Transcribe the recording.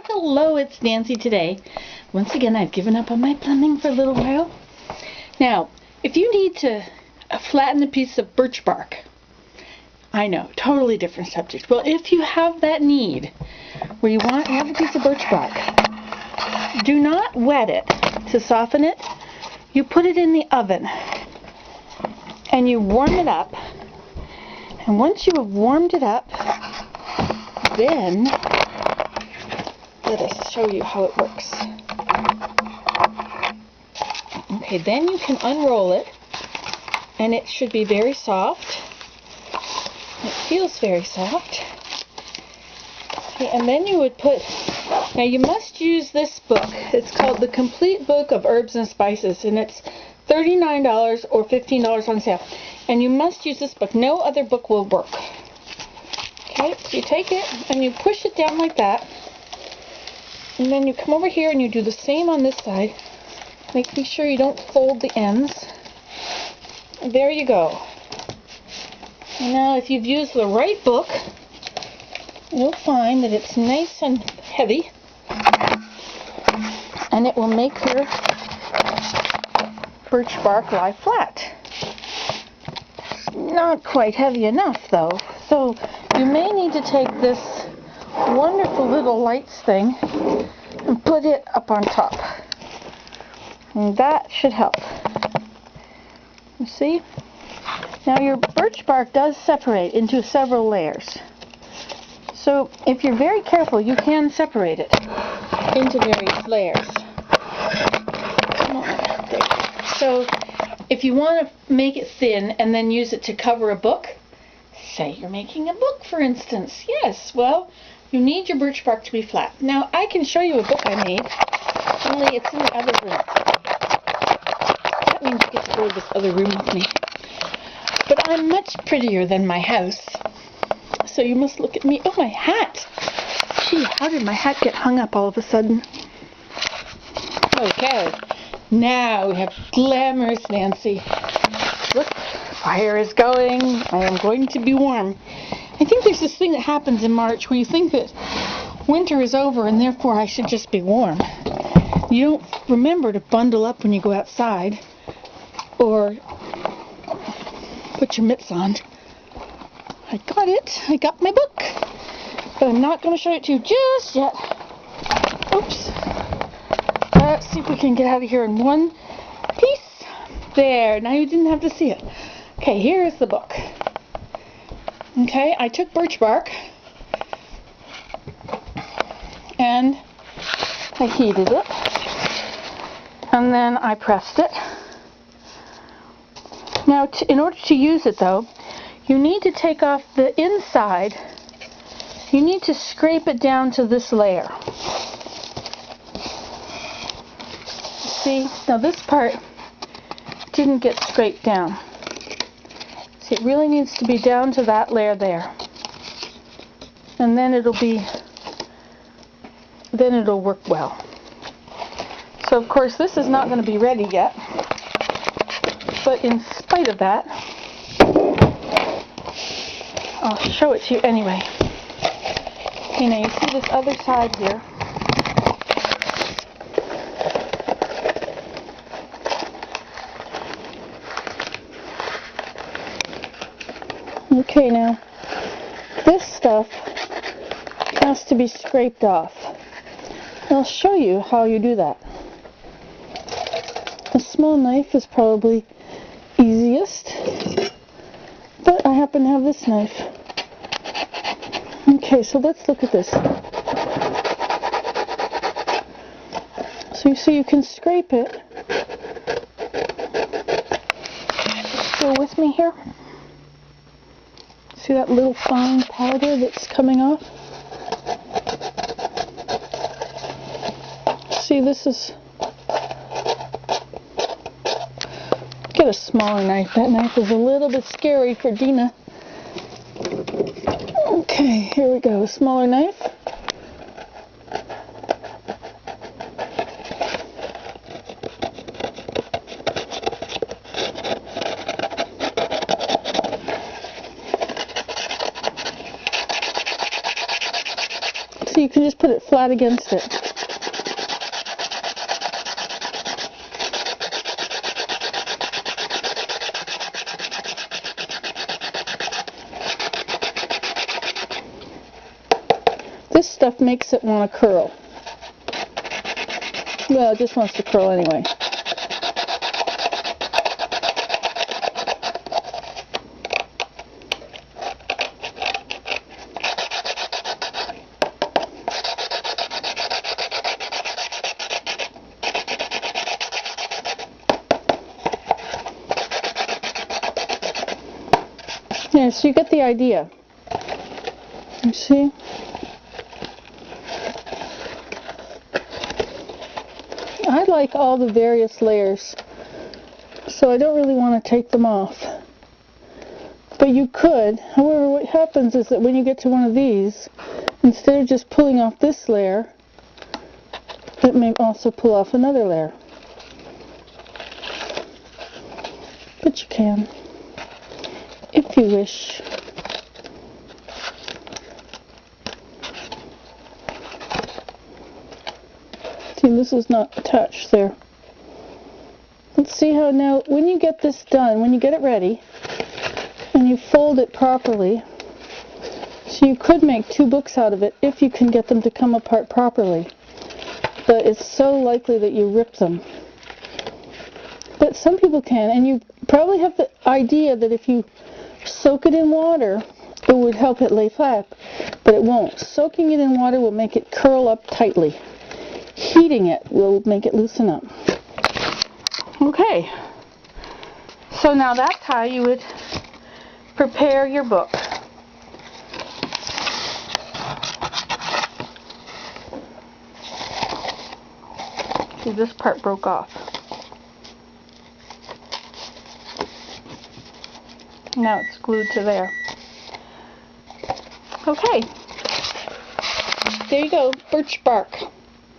Hello, it's Nancy today. Once again, I've given up on my plumbing for a little while. Now, if you need to flatten a piece of birch bark, I know, totally different subject. Well, if you have that need, where you have a piece of birch bark, do not wet it to soften it. You put it in the oven, and you warm it up. And once you have warmed it up, then let us show you how it works. Okay, then you can unroll it, and it should be very soft. It feels very soft. Okay, and then you would now you must use this book. It's called The Complete Book of Herbs and Spices, and it's $39 or $15 on sale. And you must use this book. No other book will work. Okay, so you take it and you push it down like that. And then you come over here and you do the same on this side, making sure you don't fold the ends. And there you go. And now if you've used the right book, you'll find that it's nice and heavy, and it will make your birch bark lie flat. Not quite heavy enough though, so you may need to take this wonderful little lights thing and put it up on top, and that should help. You see? Now your birch bark does separate into several layers, so if you're very careful you can separate it into various layers. Come on, there. So if you want to make it thin and then use it to cover a book, say you're making a book for instance, yes, well, you need your birch bark to be flat. Now, I can show you a book I made, only it's in the other room. That means you get to go to this other room with me. But I'm much prettier than my house, so you must look at me. Oh, my hat! Gee, how did my hat get hung up all of a sudden? Okay, now we have glamorous Nancy. Look, fire is going. I am going to be warm. I think there's this thing that happens in March where you think that winter is over and therefore I should just be warm. You don't remember to bundle up when you go outside or put your mitts on. I got it. I got my book. But I'm not going to show it to you just yet. Oops. Let's see if we can get out of here in one piece. There. Now you didn't have to see it. Okay, here is the book. Okay, I took birch bark and I heated it, and then I pressed it. Now, in order to use it though, you need to take off the inside. You need to scrape it down to this layer. See, now this part didn't get scraped down. It really needs to be down to that layer there, and then it'll work well. So of course this is not going to be ready yet, but in spite of that, I'll show it to you anyway. Okay, now you see this other side here. Okay, now this stuff has to be scraped off. I'll show you how you do that. A small knife is probably easiest, but I happen to have this knife. Okay, so let's look at this. So you see you can scrape it. Still with me here? See that little fine powder that's coming off? See, this is... Get a smaller knife. That knife is a little bit scary for Dina. Okay, here we go. Smaller knife. So you can just put it flat flat against it. This stuff makes it want to curl. Well, it just wants to curl anyway. Yeah, so you get the idea. You see? I like all the various layers, so I don't really want to take them off. But you could. However, what happens is that when you get to one of these, instead of just pulling off this layer, it may also pull off another layer. But you can, if you wish. See, this is not attached there. Let's see how now, when you get this done, when you get it ready, and you fold it properly, so you could make 2 books out of it if you can get them to come apart properly. But it's so likely that you rip them. But some people can, and you probably have the idea that if you soak it in water, it would help it lay flat, but it won't. Soaking it in water will make it curl up tightly. Heating it will make it loosen up. Okay, so now that's how you would prepare your book. See, this part broke off. Now it's glued to there. Okay, there you go, birch bark.